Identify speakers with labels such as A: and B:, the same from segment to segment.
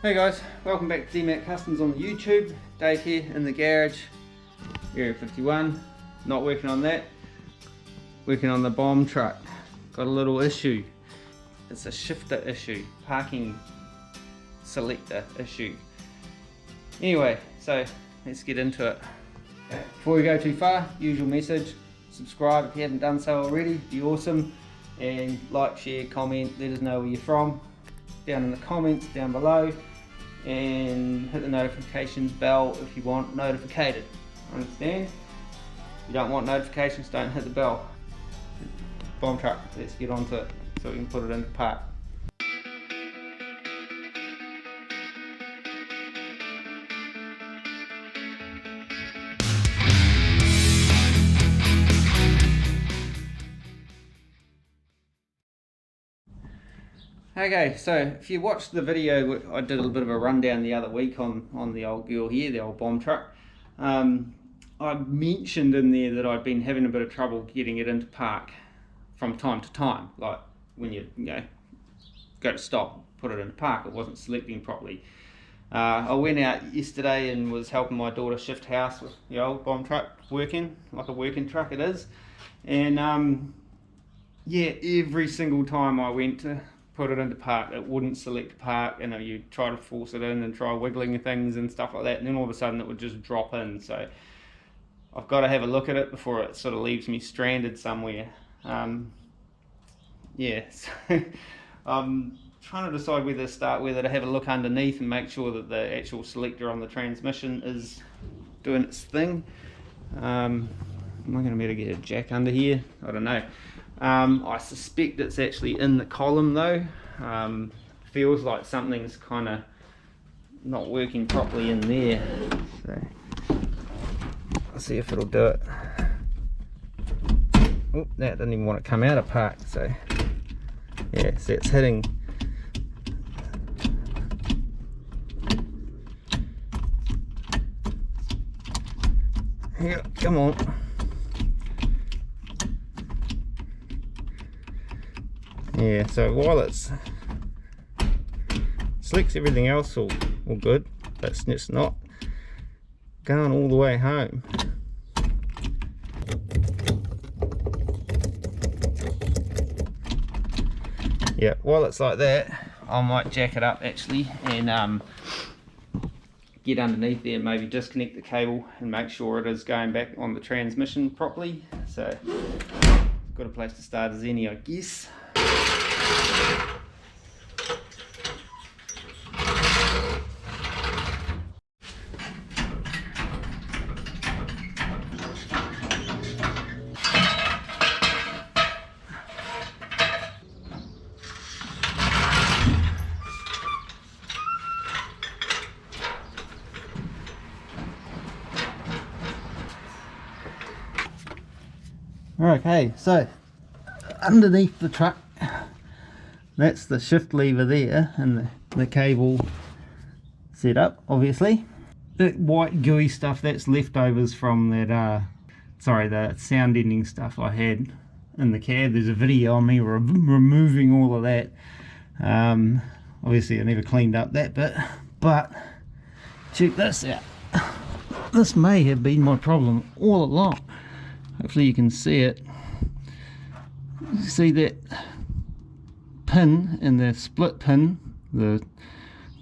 A: Hey guys, welcome back to DMAC Customs on the YouTube. Dave here in the garage, Area 51. Not working on that, working on the bomb truck. Got a little issue. It's a shifter issue, parking selector issue. Anyway, so let's get into it. Before we go too far, usual message, subscribe if you haven't done so already, be awesome. And like, share, comment, let us know where you're from down in the comments down below, and hit the notifications bell if you want notificated. Understand? If you don't want notifications, don't hit the bell. Bomb truck, let's get onto it so we can put it into park. Okay, so if you watched the video, I did a little bit of a rundown the other week on the old girl here, the old bomb truck. I mentioned in there that I'd been having a bit of trouble getting it into park from time to time, like when you go to stop, put it into park, it wasn't selecting properly. I went out yesterday and was helping my daughter shift house with the old bomb truck working, like a working truck it is. And yeah, every single time I went to put it into park, it wouldn't select park. You know, you try to force it in and try wiggling things and stuff like that, and then all of a sudden it would just drop in. So I've got to have a look at it before it sort of leaves me stranded somewhere. Yeah, so I'm trying to decide whether to start with it, to have a look underneath and make sure that the actual selector on the transmission is doing its thing. Am I going to be able to get a jack under here? I don't know. I suspect it's actually in the column though. Feels like something's kind of not working properly in there. So I'll see if it'll do it. Oh, that didn't even want to come out of park. So yeah, see, it's hitting. Yeah, come on. Yeah, so while it's selects everything else all good, but it's just not going all the way home. Yeah, while it's like that, I might jack it up actually and get underneath there and maybe disconnect the cable and make sure it is going back on the transmission properly. So got a place to start as any, I guess. Okay, so underneath the truck, that's the shift lever there, and the cable set up, obviously. That white gooey stuff, that's leftovers from that, the sound ending stuff I had in the cab. There's a video on me removing all of that. Obviously I never cleaned up that bit, but check this out. This may have been my problem all along. Hopefully you can see it. See that pin and the split pin, the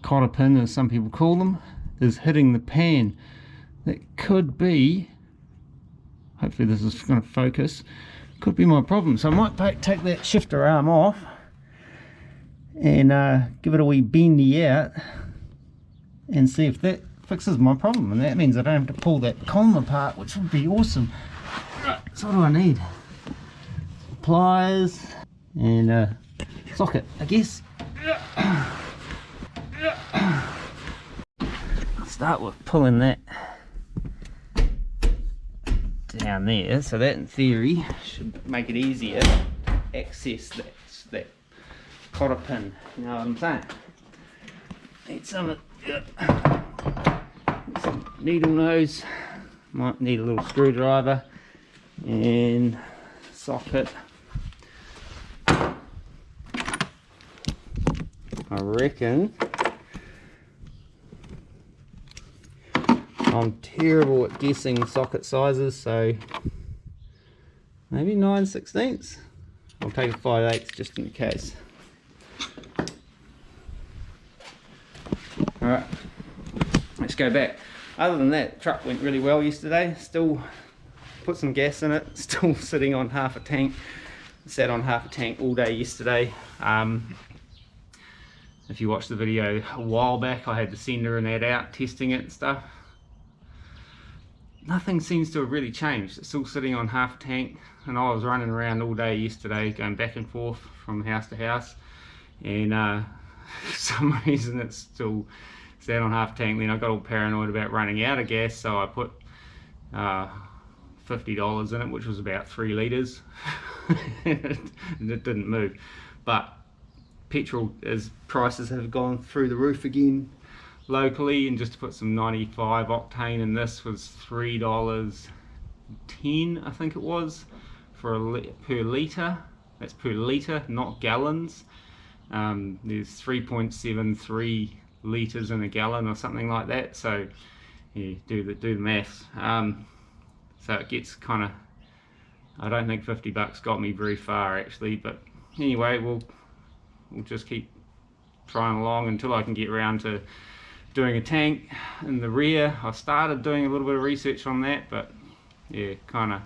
A: cotter pin as some people call them, is hitting the pan. That could be, hopefully this is going to focus, could be my problem. So I might take that shifter arm off and give it a wee bendy out and see if that fixes my problem, and that means I don't have to pull that column apart, which would be awesome. So what do I need? Pliers and socket, I guess. Start with pulling that down there, so that in theory should make it easier to access that cotter pin. You know what I'm saying? Need some needle nose, might need a little screwdriver and socket. I reckon I'm terrible at guessing socket sizes, so maybe 9/16. I'll take a 5/8 just in case. Alright, let's go back. Other than that, the truck went really well yesterday. Still put some gas in it, still sitting on half a tank. Sat on half a tank all day yesterday. If you watched the video a while back, I had the sender and that out, testing it and stuff. Nothing seems to have really changed. It's still sitting on half a tank, and I was running around all day yesterday, going back and forth from house to house, and for some reason it's still sat on half a tank. Then I got all paranoid about running out of gas, so I put $50 in it, which was about 3 litres. And it didn't move. But petrol, as prices have gone through the roof again locally, and just to put some 95 octane in this was $3.10, I think it was, for per litre. That's per litre, not gallons. There's 3.73 litres in a gallon or something like that, so yeah, do the maths. So it gets kind of, I don't think $50 got me very far actually, but anyway, we'll just keep trying along until I can get around to doing a tank in the rear. I started doing a little bit of research on that, but yeah, kind of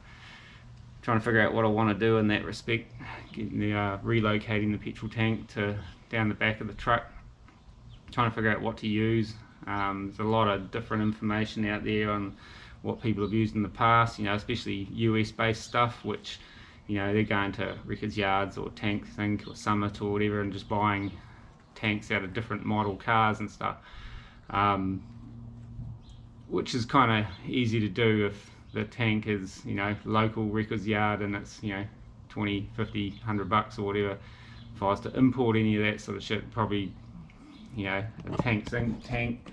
A: trying to figure out what I want to do in that respect. Getting the relocating the petrol tank to down the back of the truck, trying to figure out what to use. There's a lot of different information out there on what people have used in the past, you know, especially US based stuff, which, you know, they're going to Records Yards or Tank Think or Summit or whatever and just buying tanks out of different model cars and stuff, which is kind of easy to do if the tank is, you know, local Records Yard and it's, you know, 20, 50, 100 bucks or whatever. If I was to import any of that sort of shit, probably, you know, a Tank Think tank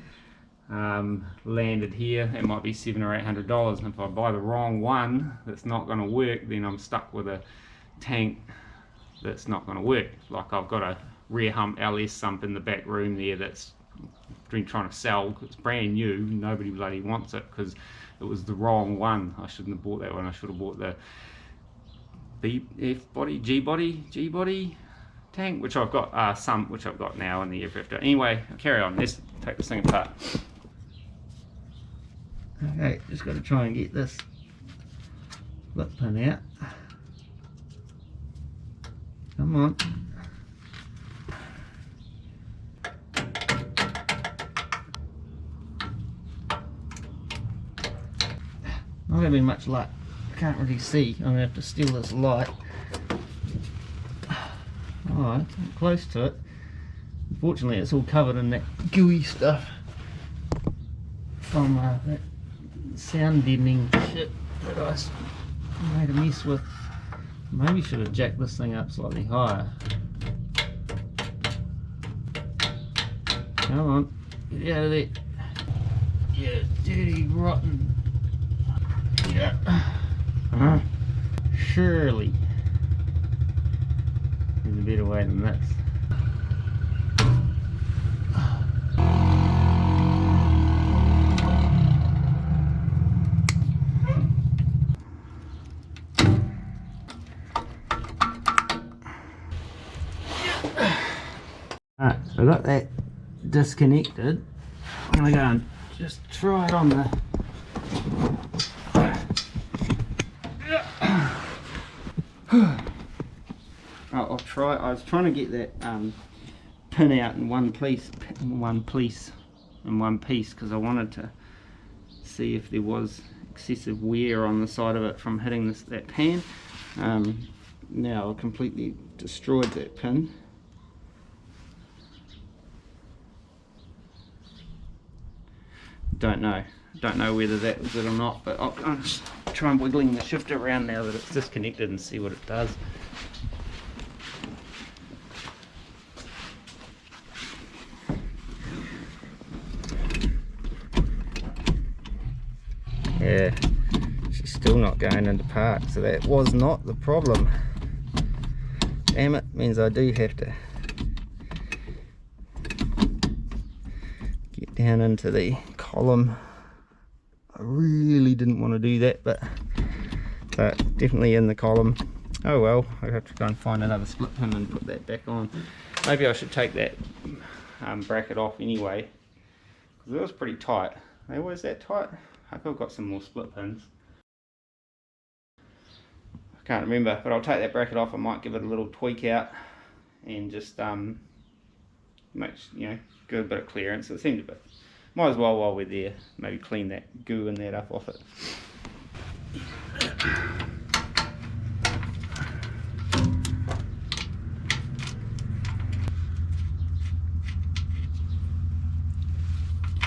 A: landed here, it might be $700 or $800, and if I buy the wrong one that's not going to work, then I'm stuck with a tank that's not going to work. Like I've got a rear hump LS sump in the back room there that's been trying to sell. It's brand new, nobody bloody wants it because it was the wrong one. I shouldn't have bought that one. I should have bought the G body tank, which I've got, sump, which I've got now in the air drifter. Anyway, I'll carry on. Let's take this thing apart. Okay, just got to try and get this flip pin out. Come on. Not having much luck. I can't really see. I'm going to have to steal this light. Alright, close to it. Unfortunately, it's all covered in that gooey stuff from that sound deadening shit that I made a mess with. Maybe should have jacked this thing up slightly higher. Come on, get out of there. Yeah, dirty, rotten. Yeah. Surely there's a better way than this. Alright, so I got that disconnected. I'm gonna go and just try it on the I'll try. I was trying to get that pin out in one piece, because I wanted to see if there was excessive wear on the side of it from hitting that pan. Now I've completely destroyed that pin. Don't know whether that was it or not, but I'll just try and wiggling the shifter around now that it's disconnected and see what it does. Yeah, she's still not going into park, so that was not the problem. Damn it, means I do have to get down into the column I really didn't want to do that, but definitely in the column. Oh well, I'd have to go and find another split pin and put that back on. Maybe I should take that bracket off anyway, because it was pretty tight. Are they always that tight? I hope I've got some more split pins. I can't remember, but I'll take that bracket off. I might give it a little tweak out and just make, get a bit of clearance. It seemed a bit. Might as well, while we're there, maybe clean that goo and that up off it.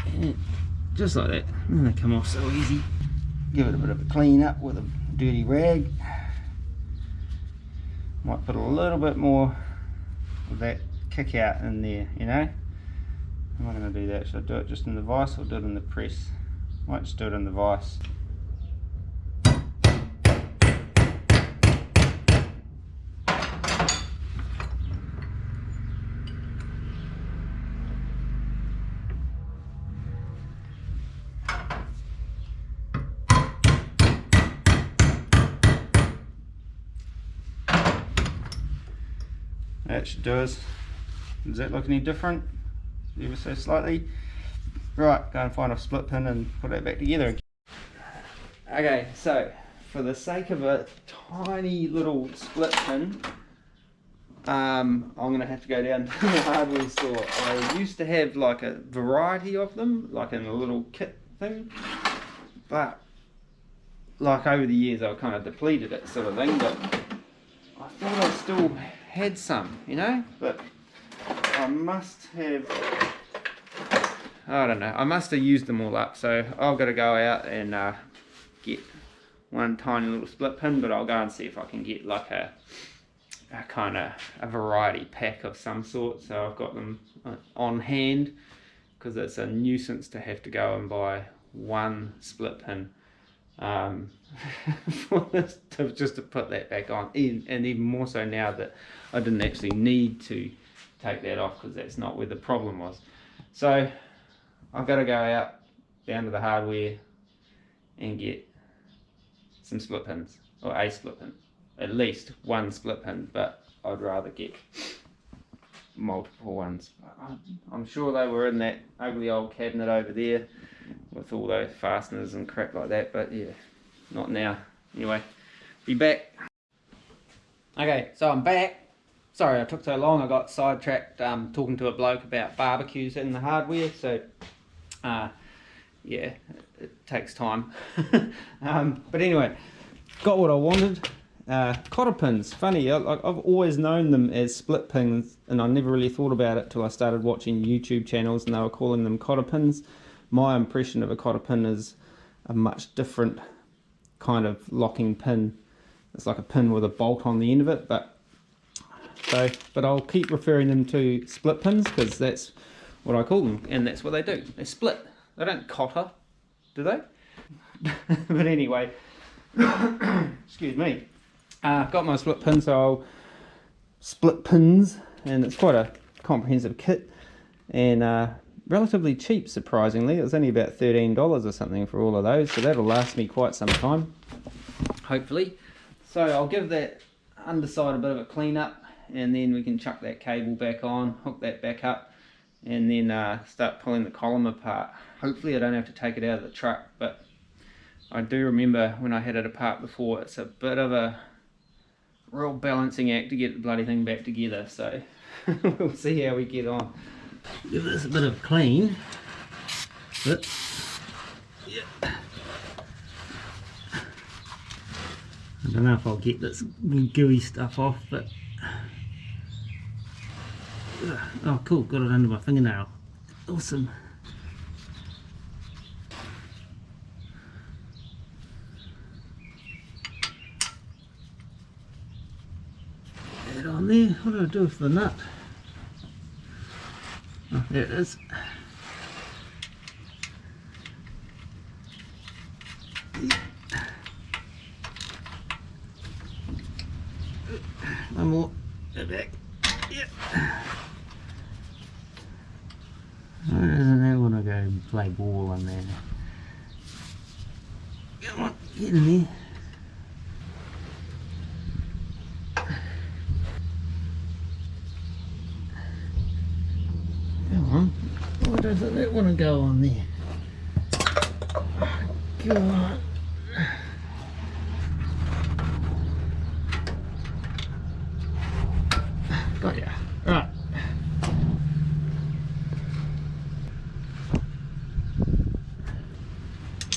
A: And just like that, and they come off so easy. Give it a bit of a clean up with a dirty rag. Might put a little bit more of that kick out in there, How am I going to do that? Should I do it just in the vise or do it in the press? Might just do it in the vise. That should do us. Does that look any different? Ever so slightly. Right, go and find a split pin and put that back together. Okay, so for the sake of a tiny little split pin, I'm gonna have to go down to the hardware store. I used to have like a variety of them, like in a little kit thing, but like over the years I've kind of depleted it, sort of thing. But I thought I still had some, but I must have, I don't know, I must have used them all up, so I've got to go out and get one tiny little split pin, but I'll go and see if I can get like a kind of a variety pack of some sort, so I've got them on hand, because it's a nuisance to have to go and buy one split pin for this, just to put that back on, and even more so now that I didn't actually need to take that off, because that's not where the problem was. So I've got to go out down to the hardware and get some split pins, or a split pin, at least one split pin, but I'd rather get multiple ones. I'm sure they were in that ugly old cabinet over there with all those fasteners and crap like that, but yeah, not now. Anyway, be back. Okay, so I'm back. Sorry I took so long, I got sidetracked talking to a bloke about barbecues in the hardware, so yeah, it takes time. But anyway, got what I wanted. Cotter pins, funny, I've always known them as split pins, and I never really thought about it till I started watching YouTube channels and they were calling them cotter pins. My impression of a cotter pin is a much different kind of locking pin. It's like a pin with a bolt on the end of it, but I'll keep referring them to split pins because that's what I call them, and that's what they do. They split. They don't cotter, do they? But anyway, excuse me. Got my split pin, so I'll split pins, and it's quite a comprehensive kit, and relatively cheap, surprisingly. It was only about $13 or something for all of those, so that'll last me quite some time, hopefully. So I'll give that underside a bit of a clean up, and then we can chuck that cable back on, hook that back up, and then start pulling the column apart. Hopefully I don't have to take it out of the truck, but I do remember when I had it apart before, it's a bit of a real balancing act to get the bloody thing back together, so we'll see how we get on. Give this a bit of clean. But, yeah. I don't know if I'll get this gooey stuff off, but oh cool, got it under my fingernail. Awesome. Get it on there. What do I do with the nut? Oh, there it is. One more. Go back. Yep. Why doesn't that want to go play ball on there? Get in there. Come on. Why doesn't that want to go on there? Go on. Got ya. Right.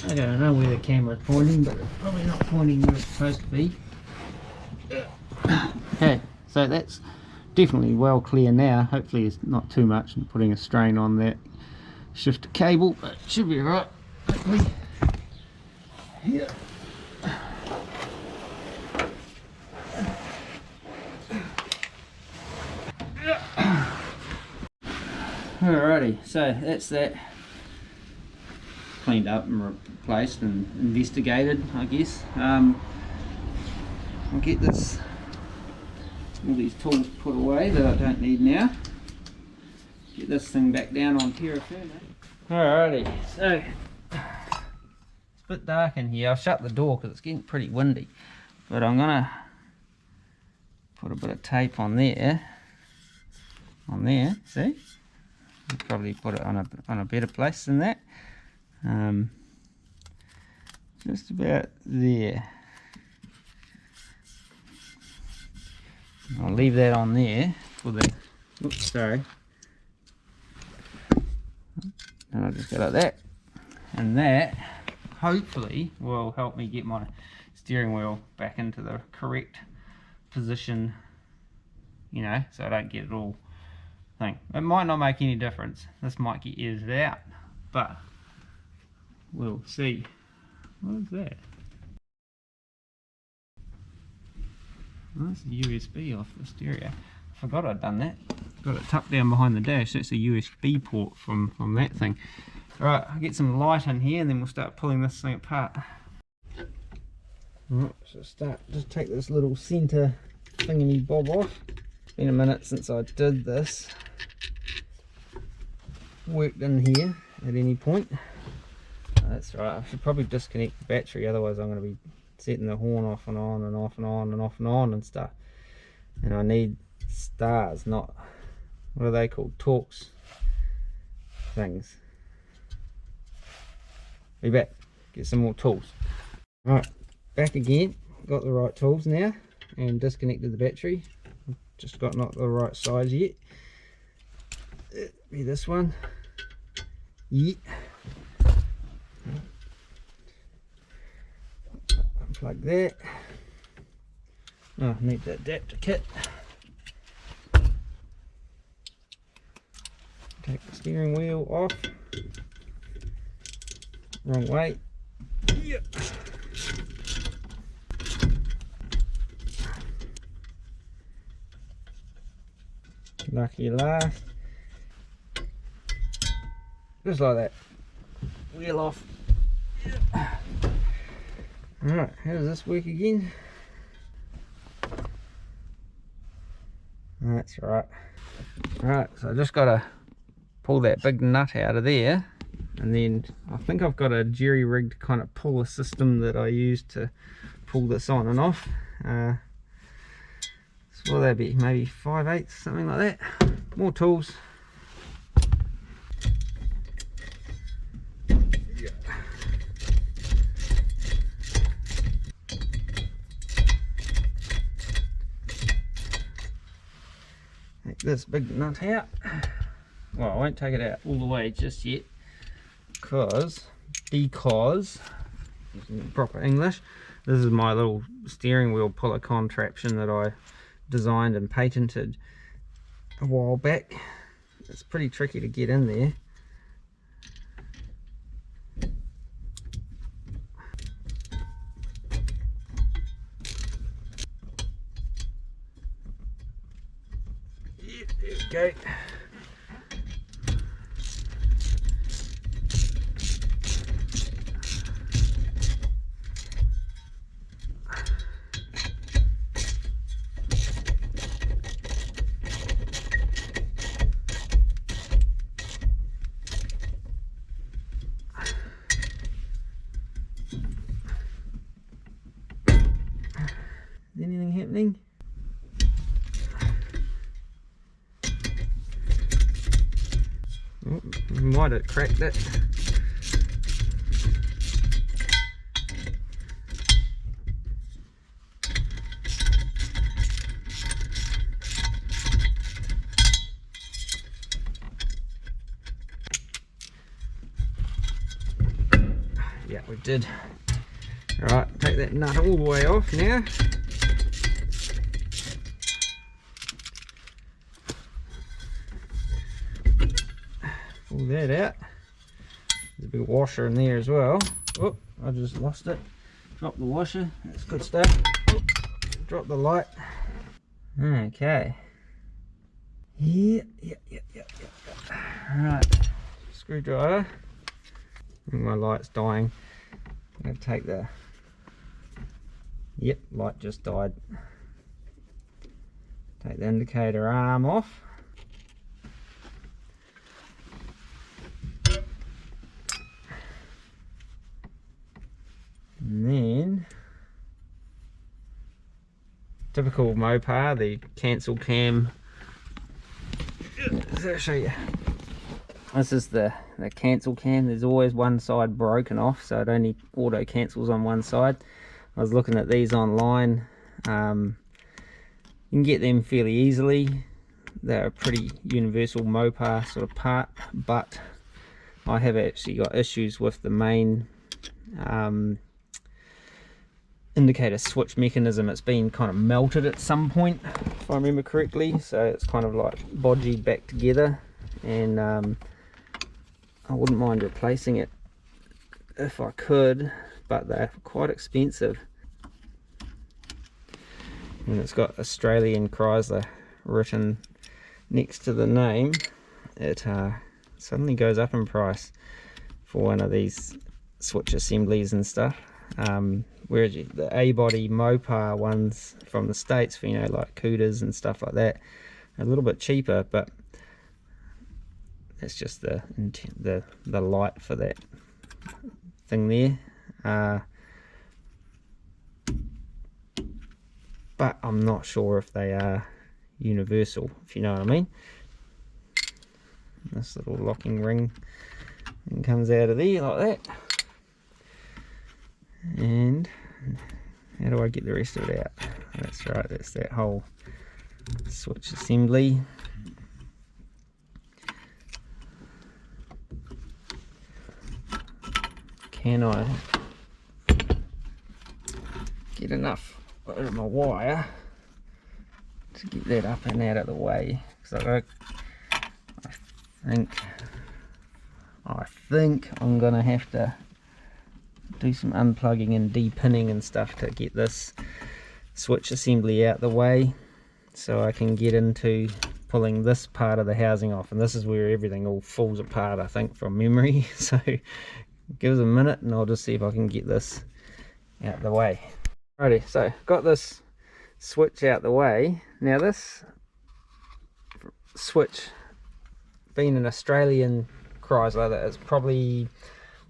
A: I don't know where the camera's pointing, but it's probably not pointing where it's supposed to be. Okay, so that's definitely well clear now. Hopefully it's not too much and putting a strain on that shifter cable, but it should be alright. Hopefully. Here. Alrighty, so that's that cleaned up and replaced and investigated, I guess. I'll get this, all these tools put away that I don't need now. Get this thing back down on terra firma. Alrighty, so it's a bit dark in here. I've shut the door because it's getting pretty windy, but I'm gonna put a bit of tape on there. See? I'll probably put it on a better place than that. Just about there. I'll leave that on there for the, oops, sorry. And I'll just go like that. And that hopefully will help me get my steering wheel back into the correct position, you know, so I don't get it all thing. It might not make any difference. This might get edited out, but we'll see. What is that? Oh, that's a USB off the stereo. I forgot I'd done that. Got it tucked down behind the dash. That's a USB port from that thing. Alright, I'll get some light in here and then we'll start pulling this thing apart. Alright, so just take this little centre thingy bob off. It's been a minute since I did this. Worked in here at any point. That's right, I should probably disconnect the battery, otherwise I'm going to be setting the horn off and on and off and on and off and on and stuff. And I need stars, not, what are they called? Torx things. Be back, get some more tools. Right, back again, got the right tools now and disconnected the battery. Just got not the right size yet. Be this one. Yeah. Unplug that. Oh, I need the adapter kit. Take the steering wheel off. Wrong way. Yep. Lucky last. Just like that. Wheel off. Yep. Alright, how does this work again? That's right. Right, so I just got to pull that big nut out of there, and then I think I've got a jerry-rigged kind of puller system that I use to pull this on and off. So what will that be? Maybe 5/8, something like that. More tools. Take this big nut out. Well, I won't take it out all the way just yet, because in proper English, this is my little steering wheel puller contraption that I designed and patented a while back. It's pretty tricky to get in there. Yeah, there we go. happening. Oh, might have cracked it. Yeah, we did. Alright, take that nut all the way off now. Pull that out. There's a big washer in there as well. Oh, I just lost it. Drop the washer. That's good stuff. Oh, drop the light. Okay. Yeah. Right. Screwdriver. My light's dying. I'm going to take the... Yep, light just died. Take the indicator arm off. And then, typical Mopar, the cancel cam. I'll show you. This is the cancel cam. There's always one side broken off, so it only auto cancels on one side. I was looking at these online. You can get them fairly easily. They're a pretty universal Mopar sort of part, but I have actually got issues with the main indicator switch mechanism. It's been kind of melted at some point, if I remember correctly, so it's kind of like bodged back together, and I wouldn't mind replacing it if I could, but they're quite expensive. And it's got Australian Chrysler written next to the name. It suddenly goes up in price for one of these switch assemblies and stuff. Whereas the A-body Mopar ones from the States, for, you know, like Cooters and stuff like that, are a little bit cheaper, but that's just the light for that thing there. But I'm not sure if they are universal, if you know what I mean. This little locking ring and comes out of there like that. And how do I get the rest of it out? That's right, that's that whole switch assembly. Can I get enough out of my wire to get that up and out of the way? So I think I'm gonna have to do some unplugging and depinning and stuff to get this switch assembly out the way, so I can get into pulling this part of the housing off. And this is where everything all falls apart, I think, from memory. So give us a minute and I'll just see if I can get this out the way. Alrighty, so got this switch out the way. Now this switch, being an Australian Chrysler, that is probably,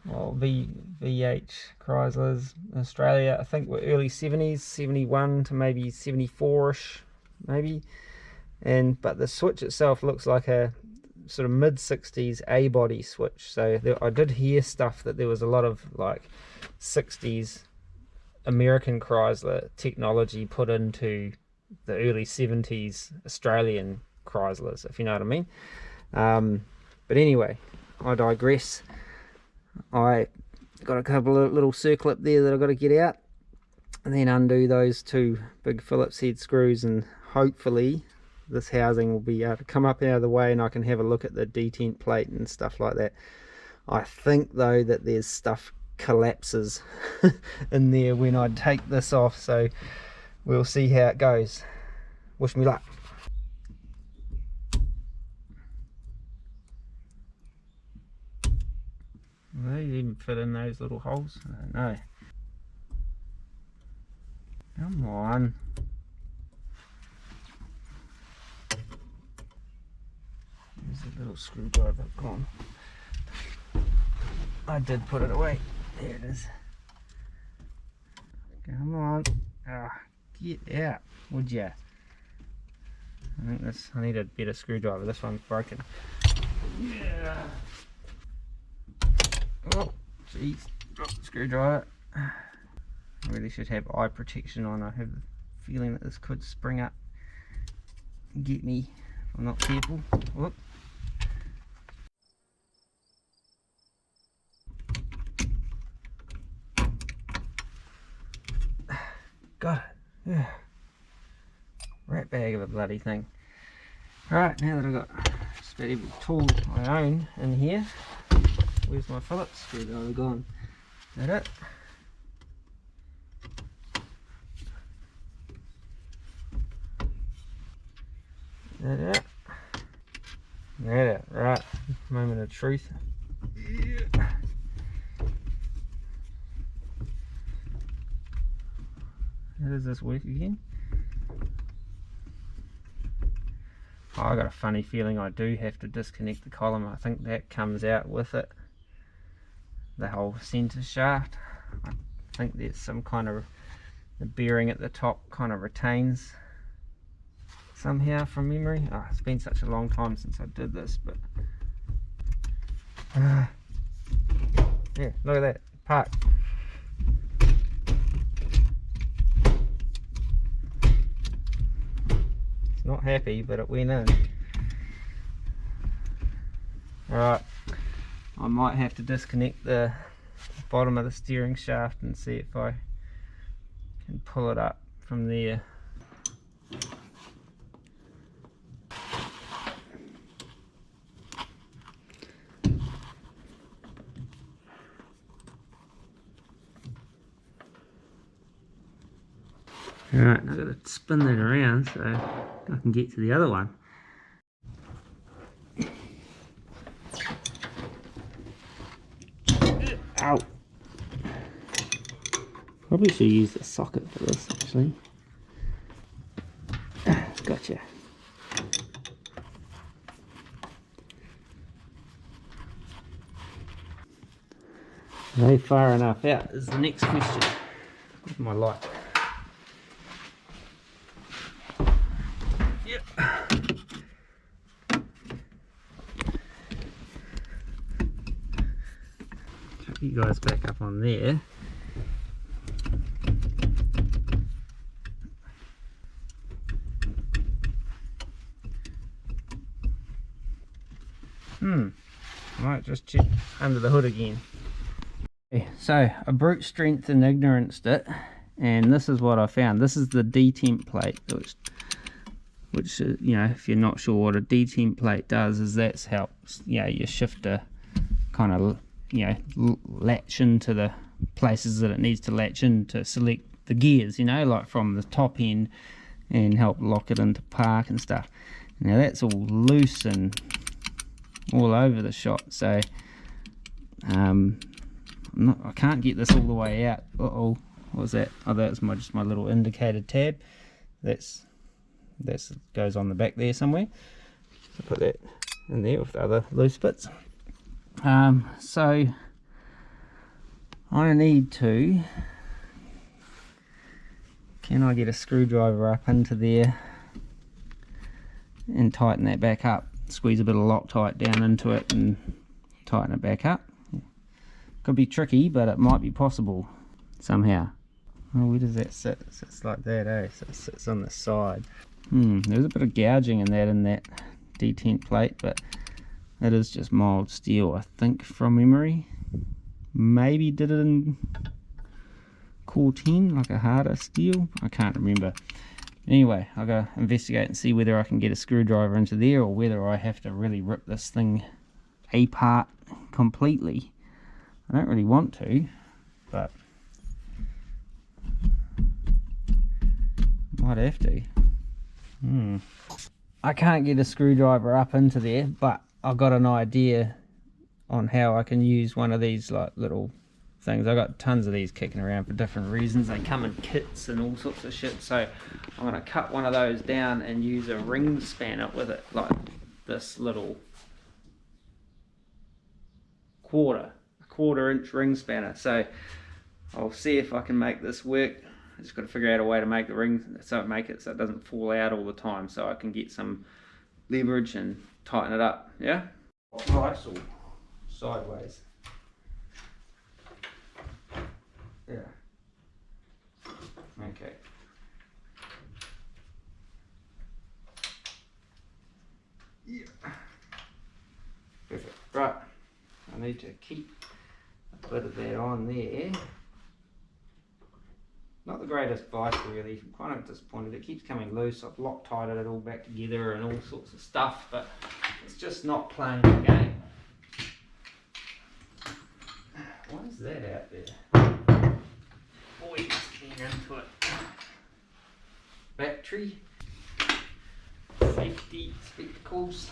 A: well, VH Chryslers in Australia, I think were early 70s, 71 to maybe 74ish maybe. But the switch itself looks like a sort of mid 60s A-body switch. So I did hear stuff that there was a lot of like 60s American Chrysler technology put into the early 70s Australian Chryslers, if you know what I mean. But anyway, I digress. I got a couple of little circlip there that I've got to get out, and then undo those two big Phillips head screws, and hopefully this housing will be able to come up out of the way and I can have a look at the detent plate and stuff like that. I think though that there's stuff collapses in there when I take this off, so we'll see how it goes. Wish me luck. Will they even fit in those little holes? I don't know. Come on. There's a little screwdriver gone. I did put it away. There it is. Come on. Ah, Get out, would ya? I need a better screwdriver. This one's broken. Yeah. Oh, jeez. Screwdriver. I really should have eye protection on. I have the feeling that this could spring up and get me if I'm not careful. Whoop. Got it. Yeah. Rat bag of a bloody thing. Alright, now that I've got just about every tool I own in here, where's my Phillips screwdriver gone? Is that it? That it? That it, right. Moment of truth. Yeah. How does this work again? Oh, I got a funny feeling I do have to disconnect the column. I think that comes out with it. The whole center shaft. I think there's some kind of, the bearing at the top kind of retains somehow from memory. Oh, it's been such a long time since I did this, but yeah, look at that part. It's not happy, but it went in. Alright, I might have to disconnect the bottom of the steering shaft and see if I can pull it up from there. Alright, I've got to spin that around so I can get to the other one. Ow! Probably should use the socket for this actually. Gotcha. Are they far enough out is the next question. Where's my light? Yep. Put you guys back up on there. Might just check under the hood again. Okay, so I brute strength and ignoranced it, and this is what I found. This is the detemp plate, which you know, if you're not sure what a detemp plate does, is that's helps, you know, your shifter kind of, you know, latch into the places that it needs to latch in to select the gears, you know, like from the top end, and help lock it into park and stuff. Now that's all loose and all over the shop, so I can't get this all the way out. Uh-oh, what was that? Oh, that's just my little indicator tab. That's goes on the back there somewhere. So put that in there with the other loose bits. So I need to, can I get a screwdriver up into there and tighten that back up? Squeeze a bit of Loctite down into it and tighten it back up. Could be tricky, but it might be possible somehow. Oh, where does that sit? It sits like that, eh? So it sits on the side. There's a bit of gouging in that detent plate, but it is just mild steel, I think, from memory. Maybe did it in core 10, like a harder steel. I can't remember. Anyway, I'll go investigate and see whether I can get a screwdriver into there, or whether I have to really rip this thing apart completely. I don't really want to, but might have to. I can't get a screwdriver up into there, but I've got an idea on how I can use one of these like little things. I've got tons of these kicking around for different reasons. They come in kits and all sorts of shit, so I'm going to cut one of those down and use a ring spanner with it, like this little quarter inch ring spanner. So I'll see if I can make this work. I just got to figure out a way to make the ring so it doesn't fall out all the time, so I can get some leverage and tighten it up. Yeah. Nice or sideways. Yeah. Okay. Yeah. Perfect. Right. I need to keep a bit of that on there. Not the greatest vice really. I'm kind of disappointed. It keeps coming loose. I've Loctited it all back together and all sorts of stuff, but it's just not playing the game. Why is that out there? Boy, it's getting into it. Battery, safety spectacles,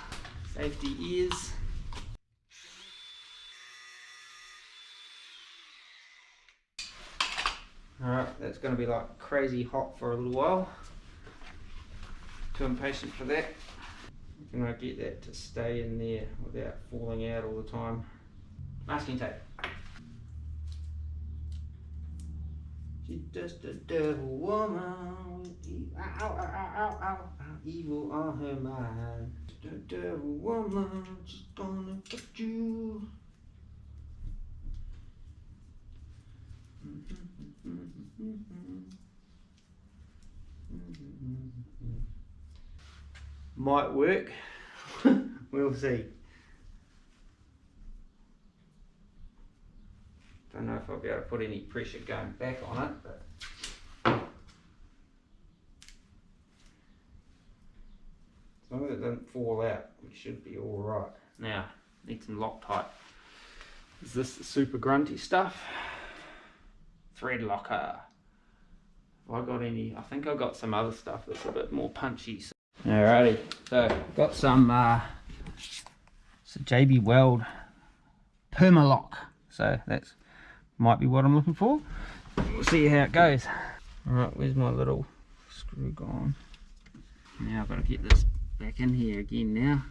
A: safety ears. Alright, that's going to be like crazy hot for a little while. Too impatient for that. Can I get that to stay in there without falling out all the time? Masking tape. She's just a devil woman. Ow, ow, ow, ow, ow, evil on her mind. Just a devil woman, she's gonna get you. Might work. We'll see. Don't know if I'll be able to put any pressure going back on it, but as long as it doesn't fall out, we should be all right. Now, need some Loctite. Is this the super grunty stuff? Thread locker. Have I got any? I think I've got some other stuff that's a bit more punchy. Alrighty, so got some JB Weld Permalock. So that's might be what I'm looking for. We'll see how it goes. Alright, where's my little screw gone? Now I've got to get this back in here again now.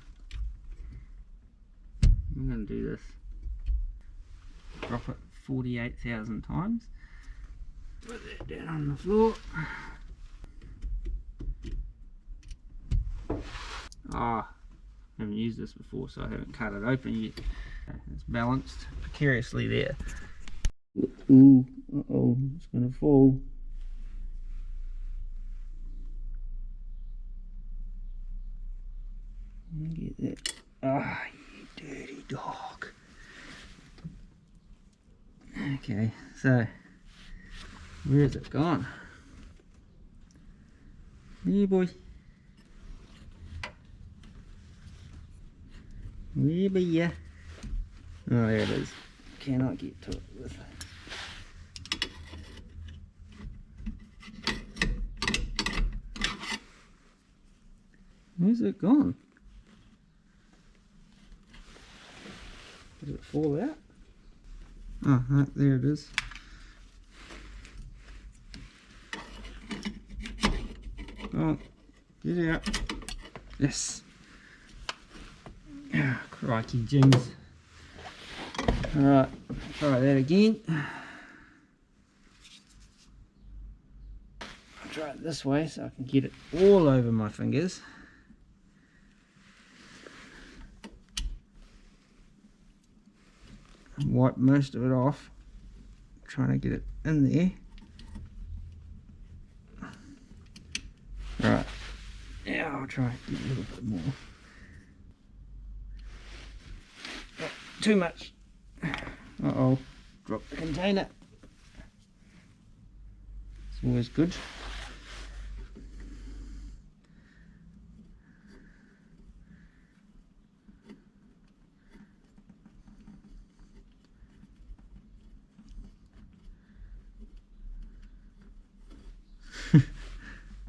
A: I'm going to do this. Drop it 48,000 times. Put that down on the floor. I haven't used this before, so I haven't cut it open yet. It's balanced precariously there. Ooh, uh-oh, it's going to fall. Get that. Ah, you dirty dog. Okay, so where is it gone? Here, boy. Where be ya? Oh, there it is. Cannot get to it with. Where's it gone? Did it fall out? Oh, right, there it is. Oh, get out. Yes. Ah, crikey, Jims. Alright, try that again. I'll try it this way so I can get it all over my fingers. Wipe most of it off, trying to get it in there. Right, now I'll try and get a little bit more. Oh, too much. Uh-oh, drop the container. It's always good.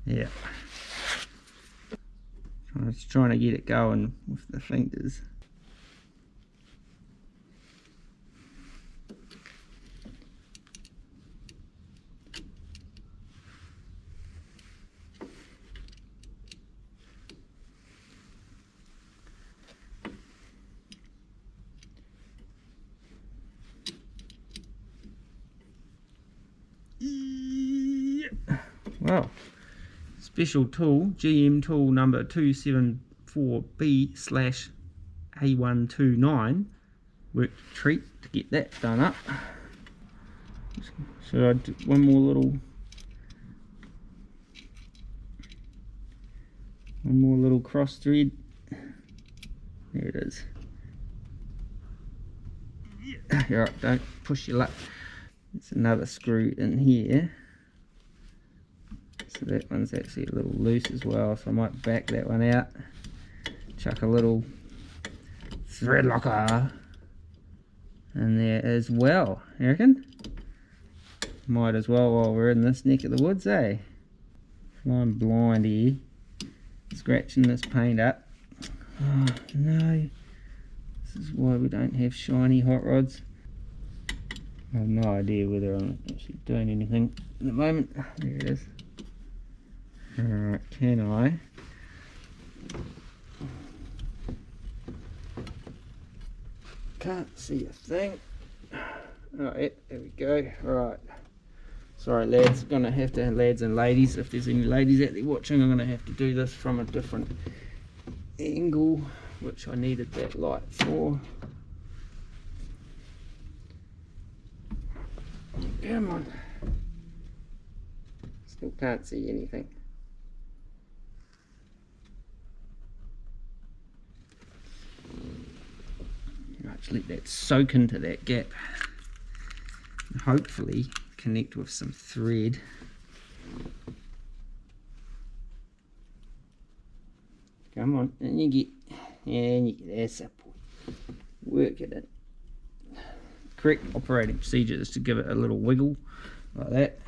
A: Yeah. Just trying to get it going with the fingers. Yep. Oh, special tool, GM tool number 274B/A129. Work treat to get that done up. Should I do one more little cross thread? There it is. Yeah, right, don't push your luck. There's another screw in here. So that one's actually a little loose as well, so I might back that one out. Chuck a little thread locker in there as well, you reckon? Might as well while we're in this neck of the woods, eh? Flying blind here. Scratching this paint up. Oh no. This is why we don't have shiny hot rods. I have no idea whether I'm actually doing anything at the moment. There it is. Alright, can I? Can't see a thing. Alright, there we go. Right. Sorry lads, gonna have to, lads and ladies, if there's any ladies out there watching, I'm gonna have to do this from a different angle, which I needed that light for. Come on. Still can't see anything. Right, just let that soak into that gap. And hopefully connect with some thread. Come on, and you get, that's a point. Work it in. Correct operating procedure is to give it a little wiggle like that.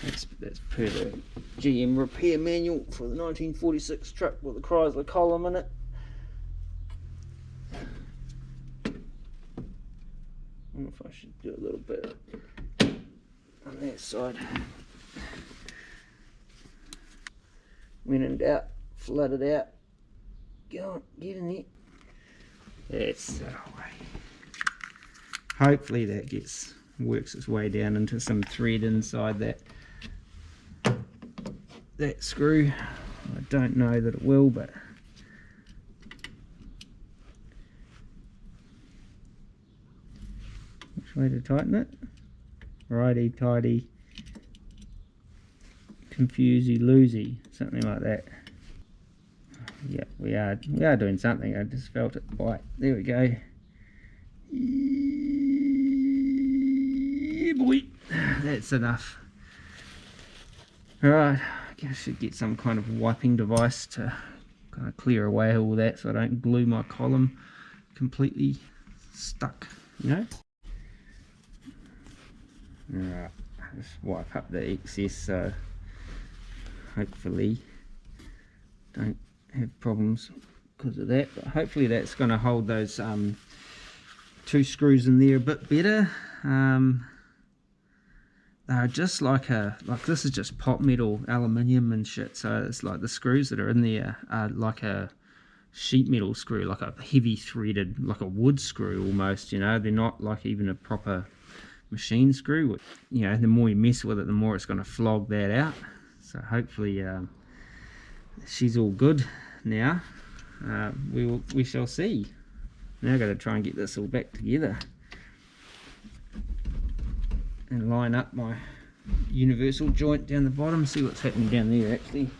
A: That's per the GM repair manual for the 1946 truck with the Chrysler column in it. I don't know if I should do a little bit on that side. When in doubt, flood it out. Go on, get in there. That's that way. Hopefully that works its way down into some thread inside that screw. I don't know that it will, but which way to tighten it? Righty tighty, confusey loosey, something like that. Yeah, we are doing something. I just felt it bite. There we go. Yeah, boy, that's enough. Alright, I guess I should get some kind of wiping device to kind of clear away all that so I don't glue my column completely stuck, you know? Alright, just wipe up the excess so hopefully don't have problems because of that, but hopefully that's going to hold those two screws in there a bit better. They're just like this is just pot metal, aluminium and shit, so it's like the screws that are in there are like a sheet metal screw, like a heavy threaded, like a wood screw almost, you know. They're not like even a proper machine screw. You know, the more you mess with it, the more it's going to flog that out. So hopefully she's all good now. We shall see. Now I've got to try and get this all back together and line up my universal joint down the bottom, see what's happening down there actually.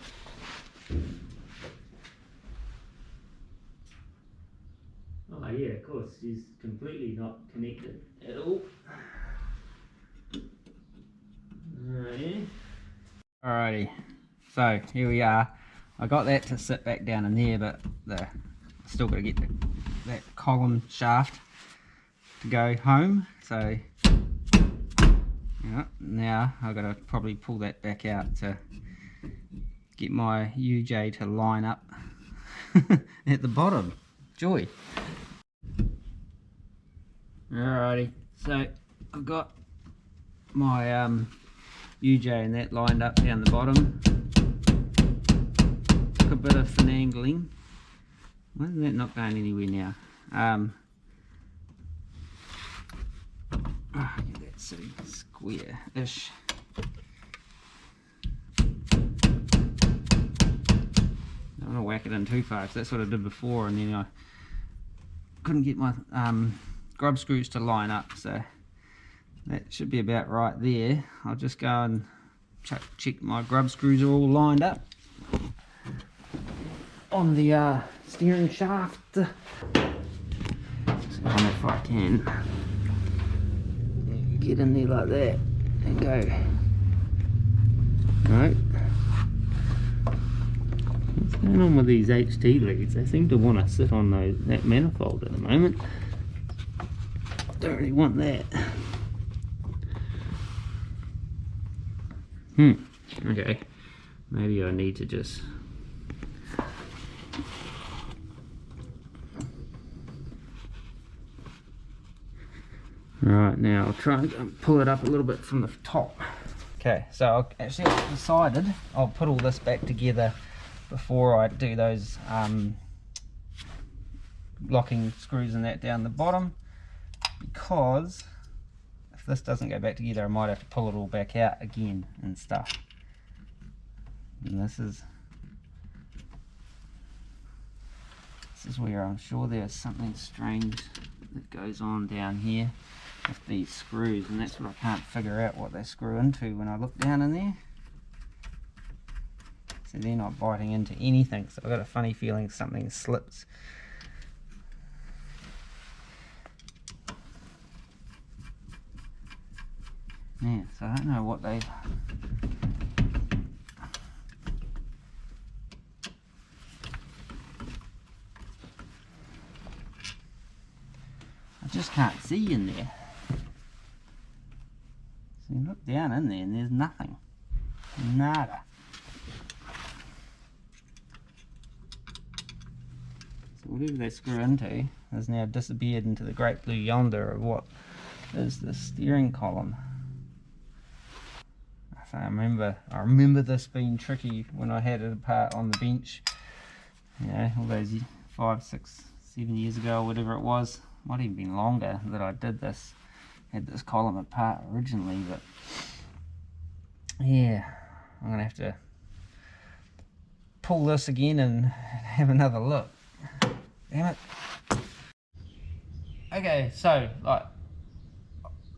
A: Oh yeah, of course, she's completely not connected at all. Alrighty, so here we are. I got that to sit back down in there, but I still got to get that column shaft to go home. So yeah, now I've got to probably pull that back out to get my UJ to line up at the bottom. Joy. Alrighty, so I've got my UJ and that lined up down the bottom. Took a bit of finagling. Why isn't that not going anywhere now? Get that sitting square-ish. don't want to whack it in too far, because that's what I did before, and then I couldn't get my grub screws to line up, so that should be about right there. I'll just go and check my grub screws are all lined up on the steering shaft. So if I can get in there like that and go. No. What's going on with these HT leads? They seem to want to sit on that manifold at the moment. Don't really want that. Okay. Maybe I need to just right, now I'll try and pull it up a little bit from the top. Okay, so I've decided I'll put all this back together before I do those locking screws and that down the bottom, because if this doesn't go back together I might have to pull it all back out again and stuff. And this is where I'm sure there's something strange that goes on down here with these screws, and that's what I can't figure out what they screw into when I look down in there. So they're not biting into anything, so I've got a funny feeling something slips. Yeah, so I don't know what they... I just can't see in there. So you look down in there and there's nothing. Nada. So whatever they screw into has now disappeared into the great blue yonder of what is the steering column. I remember this being tricky when I had it apart on the bench. You know, all those 5, 6, 7 years ago, or whatever it was. Might even been longer that I did this, had this column apart originally, but yeah, I'm gonna have to pull this again and have another look. Damn it. Okay, so like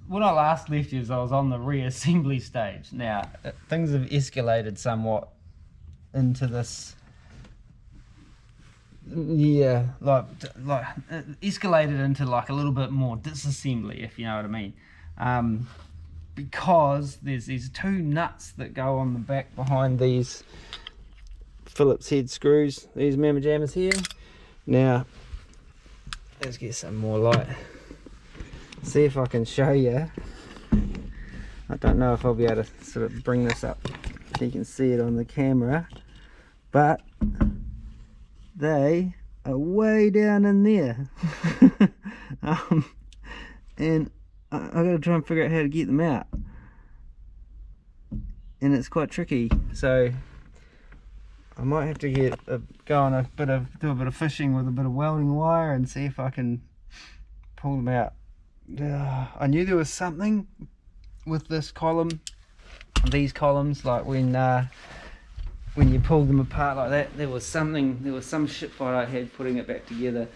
A: when I last left you, I was on the reassembly stage. Now things have escalated somewhat into this. Yeah, like escalated into like a little bit more disassembly, if you know what I mean, because there's these 2 nuts that go on the back behind these Phillips head screws, these mamma jammers here. Now let's get some more light, see if I can show you. I don't know if I'll be able to sort of bring this up so you can see it on the camera, but they are way down in there. And I gotta try and figure out how to get them out, and it's quite tricky, so I might have to do a bit of fishing with a bit of welding wire and see if I can pull them out. I knew there was something with this column, these columns, like when you pull them apart like that, there was some shit fight I had putting it back together.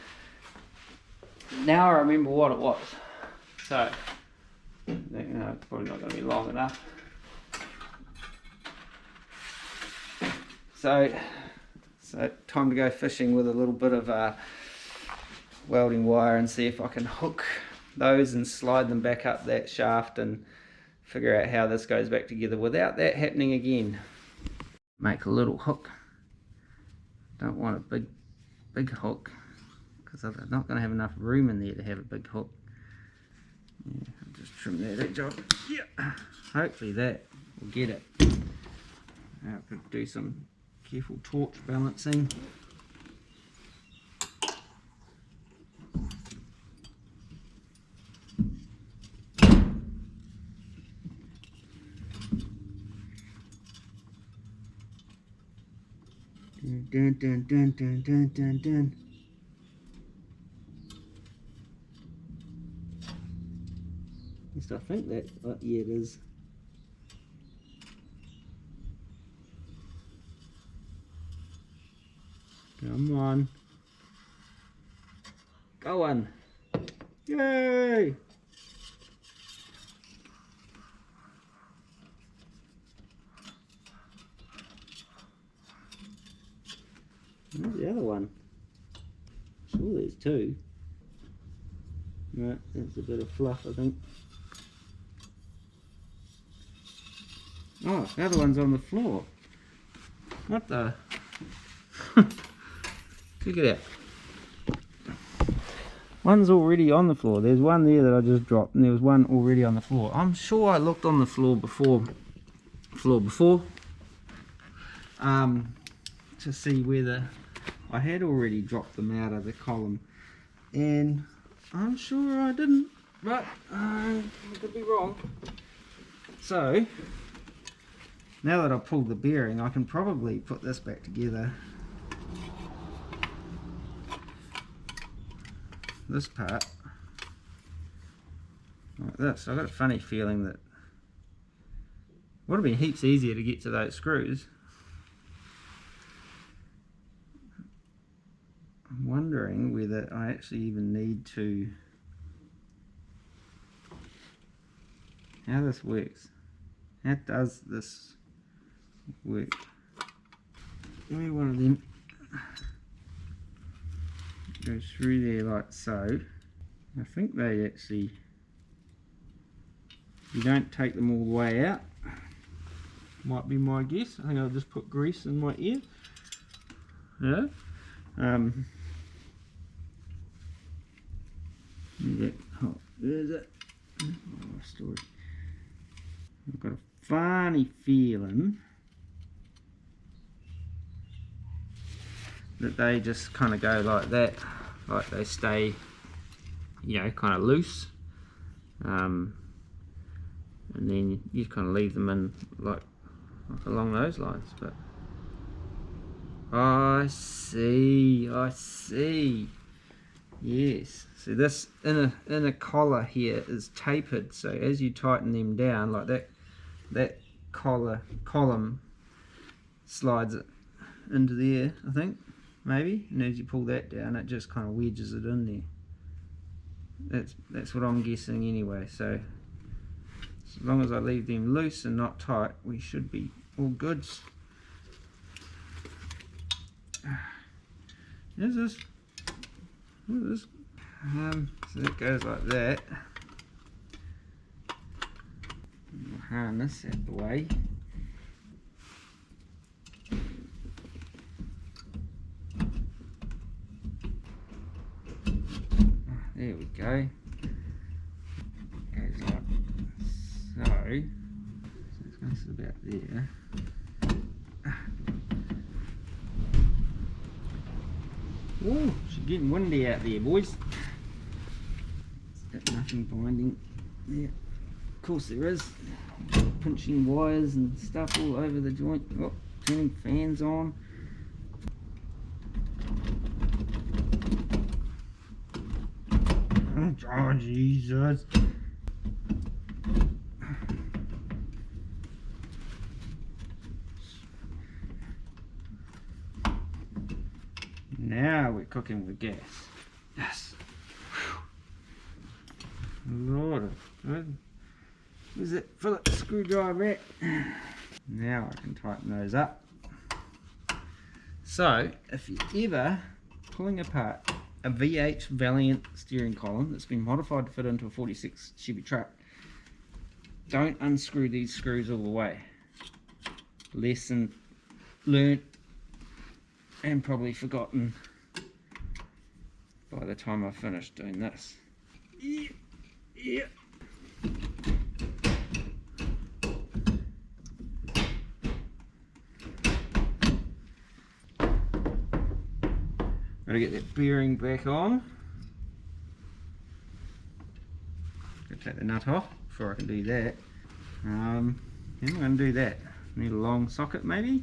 A: Now I remember what it was. So, it's probably not going to be long enough. So time to go fishing with a little bit of welding wire and see if I can hook those and slide them back up that shaft and figure out how this goes back together without that happening again. Make a little hook. Don't want a big hook because I'm not going to have enough room in there to have a big hook. Yeah, I'll just trim that edge off. Yeah. Hopefully that will get it. Now I could do some careful torch balancing. Dun dun dun dun dun dun dun. At least I think that, yeah, it is. Come on. Go on. Yay! Where's the other one? Sure, there's two. Right, that's a bit of fluff, I think. Oh, the other one's on the floor. What the? Check it out. One's already on the floor. There's one there that I just dropped, and there was one already on the floor. I'm sure I looked on the floor before. To see whether I had already dropped them out of the column, and I'm sure I didn't, but I could be wrong. So now that I've pulled the bearing, I can probably put this back together. This part like this. I've got a funny feeling that it would have been heaps easier to get to those screws. I'm wondering whether I actually even need to, how this works. How does this work? Give me one of them. Goes through there like so. I think they actually, you don't take them all the way out. Might be my guess. I think I'll just put grease in my ear. Yeah. There's it. Oh, story. I've got a funny feeling that they just kind of go like that, like they stay, you know, kind of loose, and then you kind of leave them in like along those lines. But I see. Yes. So this inner collar here is tapered. So as you tighten them down like that column slides it into there, I think, maybe. And as you pull that down, it just kind of wedges it in there. That's what I'm guessing anyway. So as long as I leave them loose and not tight, we should be all good. Is this? What is this? So it goes like that. We'll harness out the way. There we go. Goes up. So it's going to sit about there. Oh, it's getting windy out there, boys. Got nothing binding there. Of course there is. Pinching wires and stuff all over the joint. Oh, turning fans on. Oh, Jesus. Now we're cooking with gas. Yes. Lord of good. Where's that Phillips screwdriver at? Now I can tighten those up. So, if you're ever pulling apart a VH Valiant steering column that's been modified to fit into a 46 Chevy truck, don't unscrew these screws all the way. Lesson learnt and probably forgotten by the time I finished doing this. Yeah. Gotta get that bearing back on. Gotta take the nut off before I can do that. How am I going to do that? Need a long socket maybe?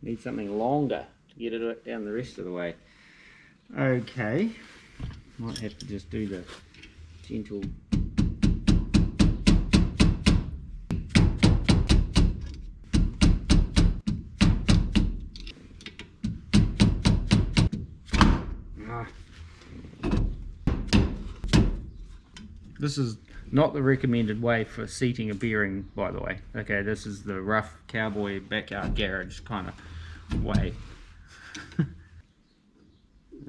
A: Need need something longer to get it down the rest of the way. Okay, might have to just do the gentle. This is not the recommended way for seating a bearing, by the way. Okay, this is the rough cowboy backyard garage kind of way.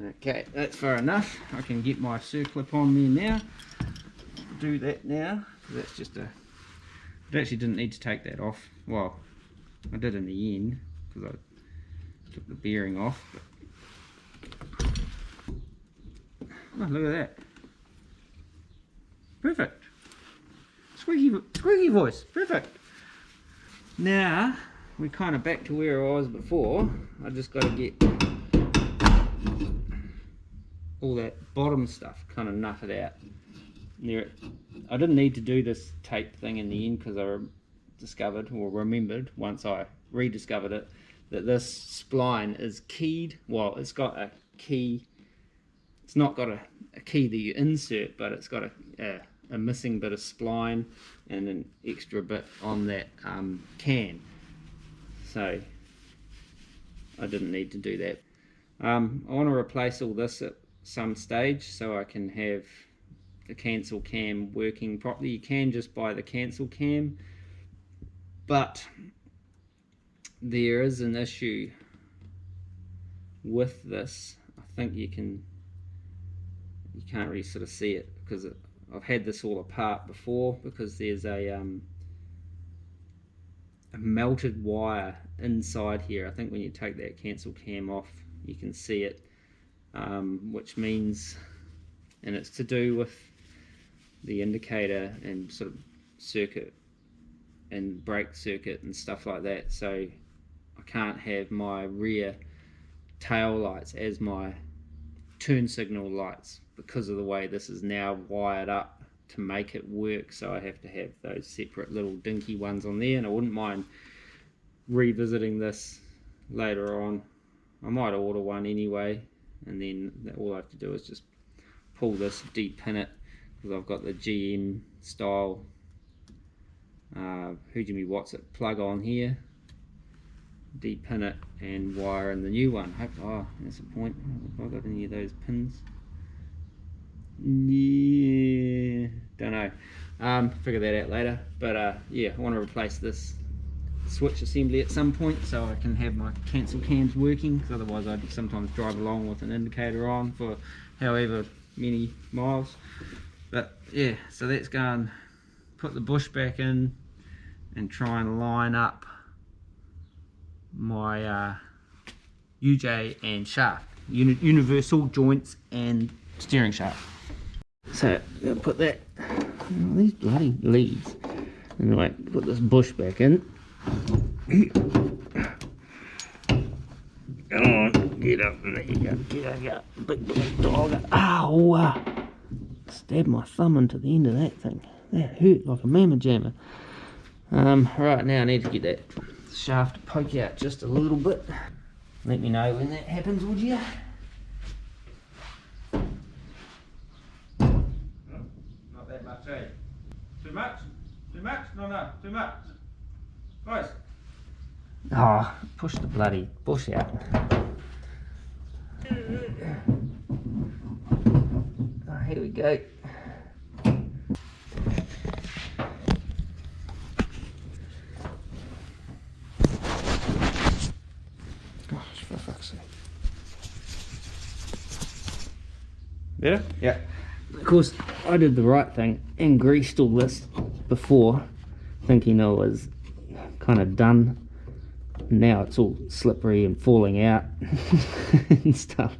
A: Okay, that's far enough. I can get my circlip on there now. Do that now. That's just a... I actually didn't need to take that off. Well, I did in the end because I took the bearing off. But... oh, look at that. Perfect. Squeaky voice. Perfect. Now we're kind of back to where I was before. I just got to get all that bottom stuff kind of nutted out. There, I didn't need to do this tape thing in the end because I discovered or remembered once I rediscovered it that this spline is keyed. Well, it's got a key. It's not got a key that you insert, but it's got a missing bit of spline and an extra bit on that can. So I didn't need to do that. I want to replace all this at some stage so I can have the cancel cam working properly. You can just buy the cancel cam, but there is an issue with this. I think you can't really sort of see it because I've had this all apart before because there's a melted wire inside here. I think when you take that cancel cam off you can see it, which means, and it's to do with the indicator and sort of circuit and brake circuit and stuff like that. So I can't have my rear tail lights as my turn signal lights because of the way this is now wired up to make it work. So I have to have those separate little dinky ones on there, and I wouldn't mind revisiting this later on. I might order one anyway, and then all I have to do is just pull this, de-pin it, because I've got the GM style Hujimi What's It plug on here, de-pin it and wire in the new one. Oh, that's a point. Have I got any of those pins? Yeah, don't know. Figure that out later. But yeah, I want to replace this switch assembly at some point so I can have my cancel cams working, because otherwise I'd sometimes drive along with an indicator on for however many miles. But yeah, so let's go and put the bush back in and try and line up my UJ and shaft, universal joints and steering shaft. So I'm gonna put that, these bloody leads. Anyway, put this bush back in. Come on, get up, there you go, get up, big black dog. Ow! Stabbed my thumb into the end of that thing. That hurt like a mamma jammer. Right, now I need to get that shaft to poke out just a little bit. Let me know when that happens, would you? Not that much, eh? Too much? Too much? No, too much. Guys. Oh, push the bloody bush out. Oh, here we go. Gosh, for fuck's sake. Better? Yeah. Of course, I did the right thing and greased all this before, thinking I was kind of done. Now it's all slippery and falling out and stuff.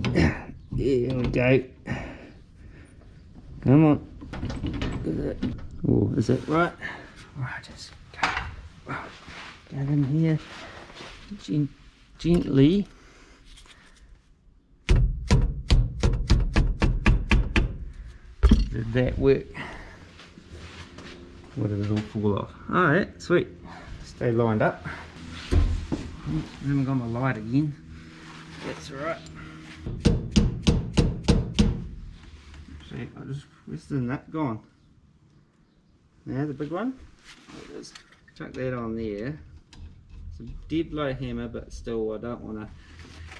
A: There we go. Come on. Oh, is that right? Alright, just get in here gently. Did that work? What did it all fall off? Alright, sweet. Stay lined up. I haven't got my light again. That's alright. See, where's the nut gone? Now the big one? There it is. Chuck that on there. It's a dead low hammer, but still I don't want to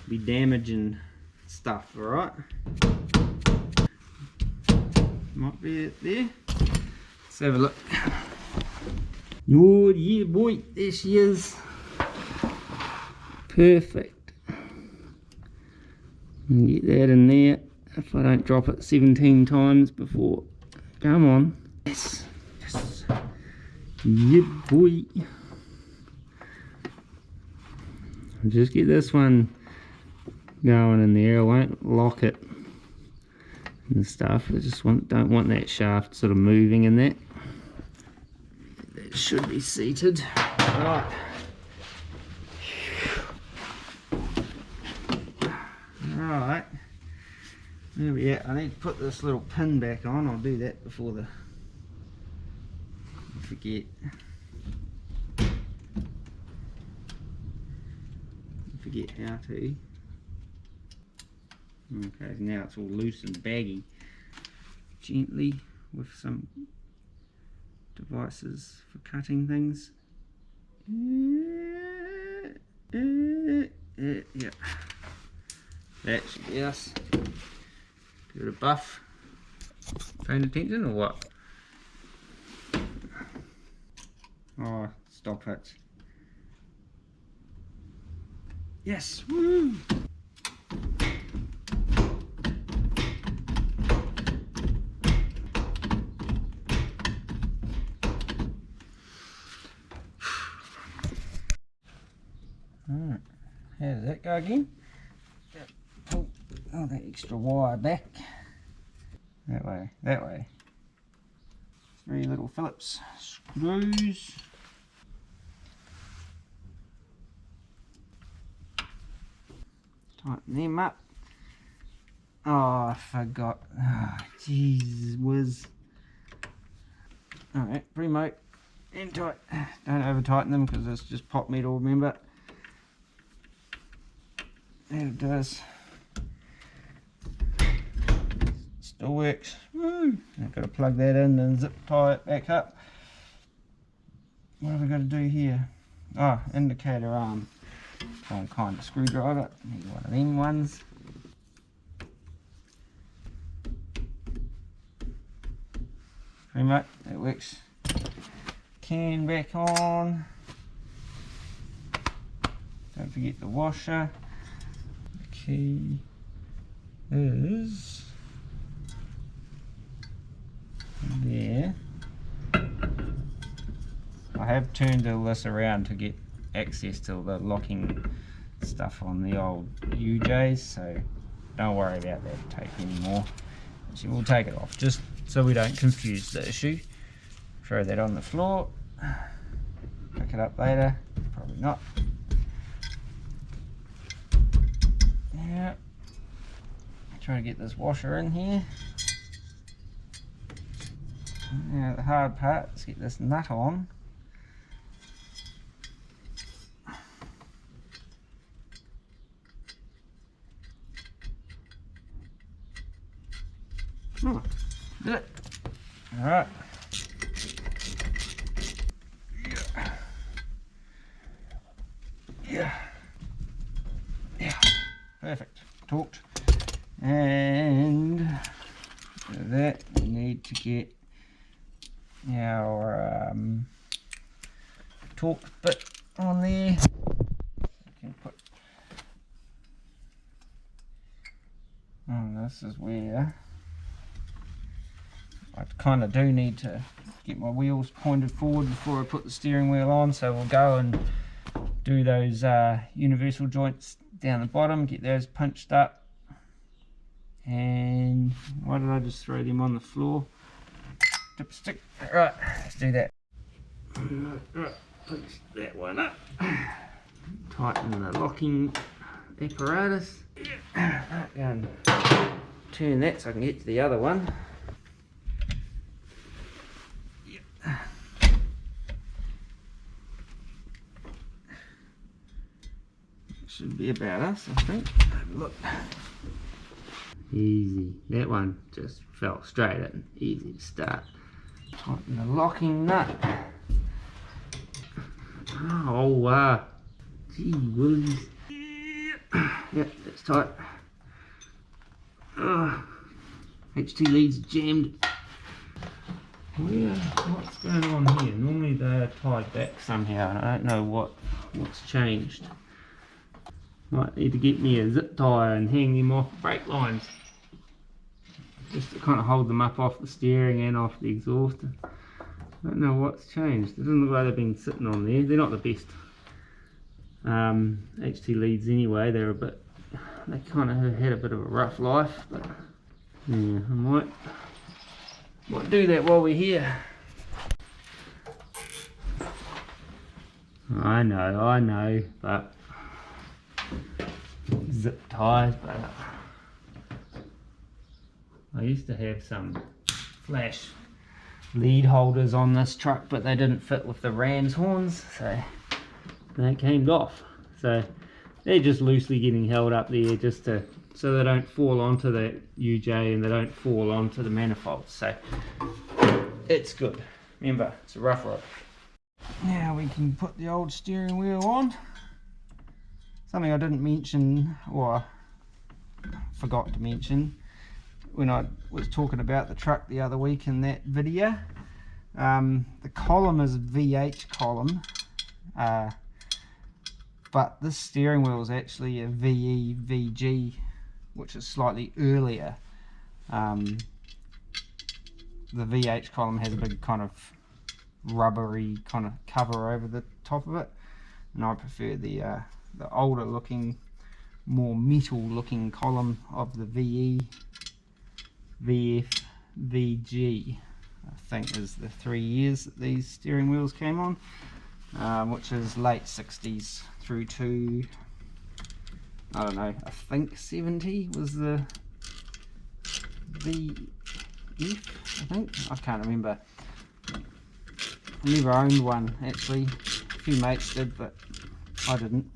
A: be damaging stuff, alright? Might be it there. Let's have a look. Oh yeah boy, there she is. Perfect. Get that in there if I don't drop it 17 times before. Come on. Yes. Yes. Yeah boy. Just get this one going in there. I won't lock it and stuff. I just don't want that shaft sort of moving in that. That should be seated. Right. Right. There we are. I need to put this little pin back on. I'll do that before I forget. Forget how to. Okay, now it's all loose and baggy. Gently with some devices for cutting things. Yeah. That should be us. Give it a buff. Paying attention or what? Oh, stop it. Yes, woo! Alright, how does that go again? Pull all that extra wire back. That way, that way. 3 little Phillips screws. Tighten them up. Oh, I forgot. Oh, jeez whiz. Alright, remote and tight. Don't over tighten them because it's just pot metal, remember? There it does. Still works. Woo! I've got to plug that in and zip tie it back up. What have we got to do here? Oh, indicator arm. Some kind of screwdriver. Need one of them ones. Pretty much, that works. Can back on. Don't forget the washer. The key is there. I have turned all this around to get access to the locking stuff on the old UJs, so don't worry about that tape anymore. Actually, we'll take it off just so we don't confuse the issue. Throw that on the floor, pick it up later, probably not. Yeah, try to get this washer in here. Now the hard part is get this nut on. Oh, did it. Alright. Yeah. Perfect. Torqued. And that we need to get our torque bit on there. We can put. This is where I kind of do need to get my wheels pointed forward before I put the steering wheel on, so we'll go and do those universal joints down the bottom, get those punched up. And why did I just throw them on the floor? Dipstick. Right, let's do that. Right, punch that one up. Tighten the locking apparatus. Right, go and turn that so I can get to the other one. should be about us, I think. Look. Easy. That one just fell straight in. Easy to start. Tighten the locking nut. Oh, gee whiz. Yep, that's tight. HT leads jammed. What's going on here? Normally they're tied back somehow, and I don't know what's changed. Might need to get me a zip tie and hang them off brake lines, just to kind of hold them up off the steering and off the exhaust. I don't know what's changed. It doesn't look like they've been sitting on there. They're not the best HT leads anyway. They kind of had a bit of a rough life, but yeah, I might do that while we're here. I know, but zip ties, but I used to have some flash lead holders on this truck, but they didn't fit with the ram's horns, so they came off. So they're just loosely getting held up there just so they don't fall onto the UJ and they don't fall onto the manifolds. So it's good. Remember, it's a rough rod. Now we can put the old steering wheel on. Something I didn't mention, or forgot to mention, when I was talking about the truck the other week in that video. The column is VH column, but this steering wheel is actually a VG, which is slightly earlier. The VH column has a big kind of rubbery kind of cover over the top of it, and I prefer the older looking, more metal looking column of the VF, VG, I think is the 3 years that these steering wheels came on, which is late 60s through to, I don't know, I think 70 was the VF, I think. I can't remember. I never owned one actually. A few mates did, but I didn't.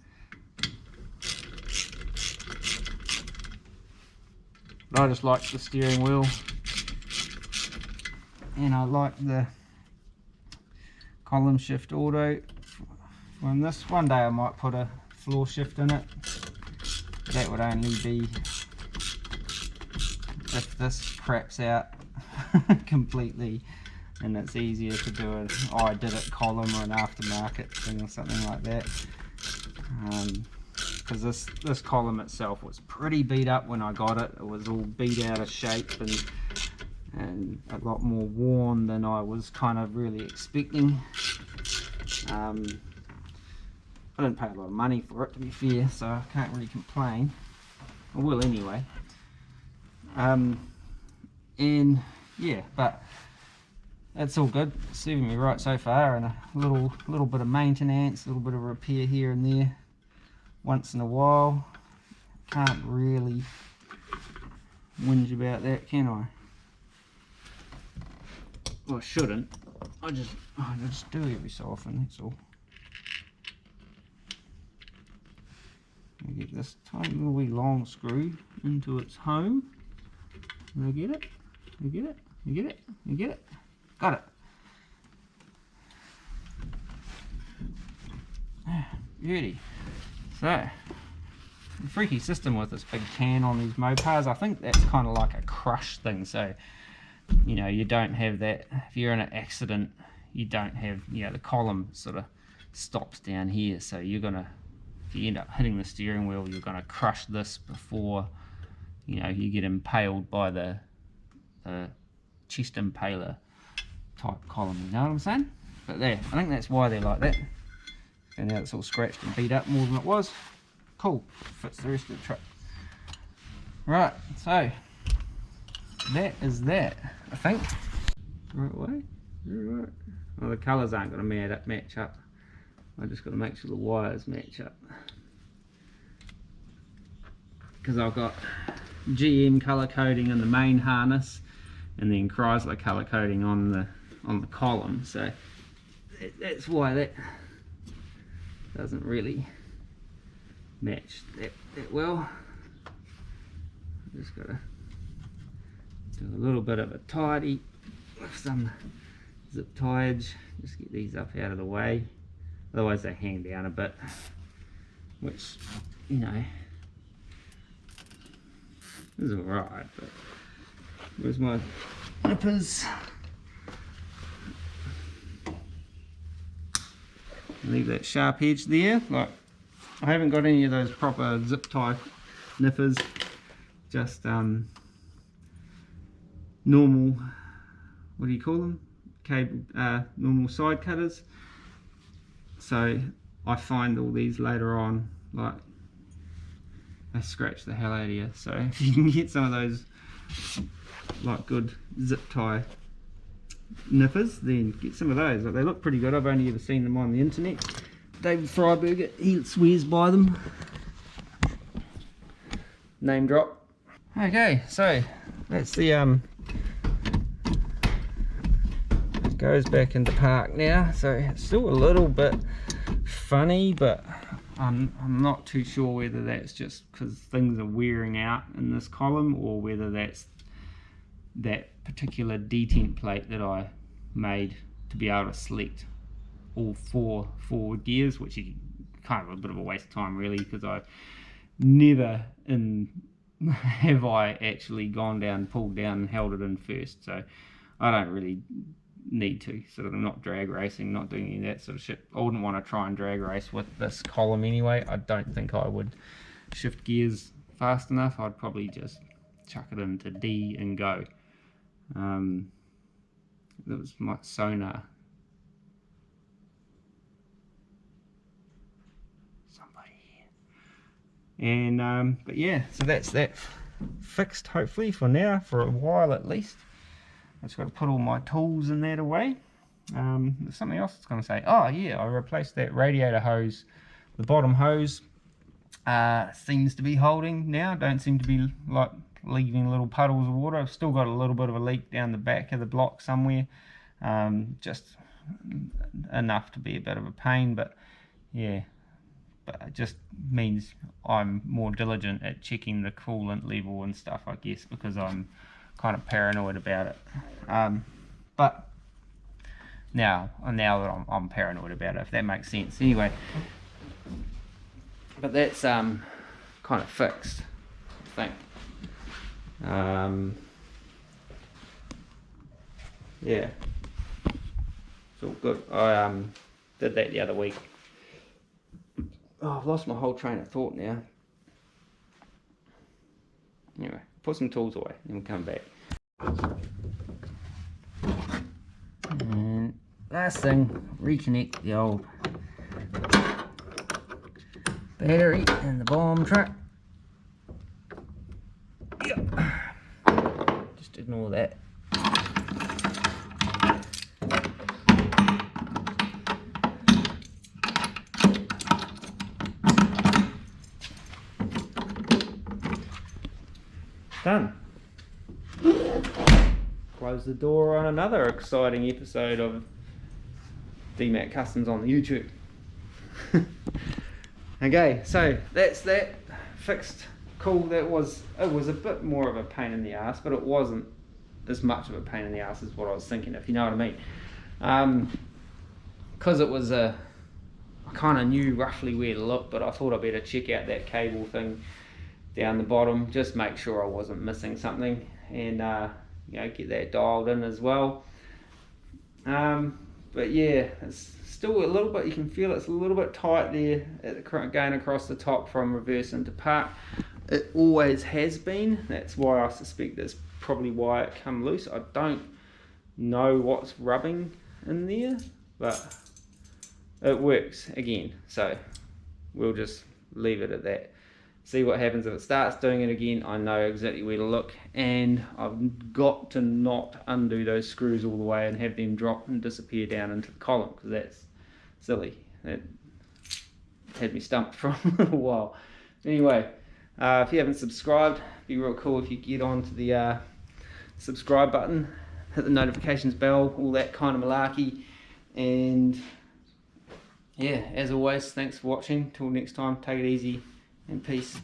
A: But I just like the steering wheel, and I like the column shift auto from this. One day I might put a floor shift in it. That would only be if this craps out completely and it's easier to do it. Oh, I did it column or an aftermarket thing or something like that. Because this column itself was pretty beat up when I got it. It was all beat out of shape and a lot more worn than I was kind of really expecting. I didn't pay a lot of money for it, to be fair, so I can't really complain. I will anyway. And yeah, but it's all good. It's serving me right so far, and a little bit of maintenance, a little bit of repair here and there once in a while. Can't really whinge about that, can I? Well, I shouldn't. I just do it every so often, that's all. I get this tiny little wee long screw into its home. And I get it. You get it. You get it. You get it. Got it. Beauty. So, the freaky system with this big can on these Mopars, I think that's kind of like a crush thing. So, you know, you don't have that. If you're in an accident, you don't have, you know, the column sort of stops down here. So you're gonna, if you end up hitting the steering wheel, you're gonna crush this before, you know, you get impaled by the chest impaler type column. You know what I'm saying? But there, I think that's why they're like that. And now it's all scratched and beat up more than it was. Cool, fits the rest of the truck. Right, so that is that, I think. Right way, right. Well, the colours aren't going to match up. I just got to make sure the wires match up. Because I've got GM colour coding in the main harness, and then Chrysler colour coding on the column. So that's why that doesn't really match that well. Just got to do a little bit of a tidy with some zip ties. Just get these up out of the way, otherwise they hang down a bit, which, you know, is alright. But where's my nippers? Leave that sharp edge there. Like, I haven't got any of those proper zip tie nippers, just normal, what do you call them? Cable, normal side cutters. So I find all these later on, like, they scratch the hell out of you. So if you can get some of those, like, good zip tie nippers, then get some of those. Like, they look pretty good. I've only ever seen them on the internet. David Freiberger, he swears by them. Name drop. Okay, so that's the it goes back into park now. So it's still a little bit funny, but I'm not too sure whether that's just because things are wearing out in this column, or whether that's that particular detent plate that I made to be able to select all 4 forward gears, which is kind of a bit of a waste of time really, because I never have I actually gone down, pulled down and held it in first. So I don't really need to, sort of, not drag racing, not doing any of that sort of shit. I wouldn't want to try and drag race with this column anyway. I don't think I would shift gears fast enough. I'd probably just chuck it into D and go. That was my sonar. Somebody here. And but yeah, so that's that fixed, hopefully, for now, for a while at least. I've just got to put all my tools and that away. There's something else I was going to say. Oh yeah, I replaced that radiator hose. The bottom hose seems to be holding now. Don't seem to be like leaving little puddles of water. I've still got a little bit of a leak down the back of the block somewhere, just enough to be a bit of a pain, but yeah, but it just means I'm more diligent at checking the coolant level and stuff, I guess, because I'm kind of paranoid about it. But now that I'm paranoid about it, if that makes sense. Anyway, but that's kind of fixed, I think. Yeah, it's all good. I did that the other week. Oh, I've lost my whole train of thought now. Anyway, put some tools away and we'll come back. And last thing, reconnect the old battery in the bomb truck. Just ignore that. Done. Close the door on another exciting episode of DMAC Customs on the YouTube. Okay, so that's that fixed. Cool. It was a bit more of a pain in the ass, but it wasn't as much of a pain in the ass as what I was thinking, if you know what I mean. Because it was I kind of knew roughly where to look, but I thought I'd better check out that cable thing down the bottom, just make sure I wasn't missing something, and you know, get that dialed in as well. But yeah, it's still a little bit, you can feel it's a little bit tight there at the going across the top from reverse into park. It always has been. That's why I suspect that's probably why it come loose. I don't know what's rubbing in there, but it works again, so we'll just leave it at that. See what happens if it starts doing it again. I know exactly where to look, and I've got to not undo those screws all the way and have them drop and disappear down into the column, because that's silly. That had me stumped for a little while. Anyway, if you haven't subscribed, it'd be real cool if you get onto the subscribe button, hit the notifications bell, all that kind of malarkey. And yeah, as always, thanks for watching. Till next time, take it easy and peace.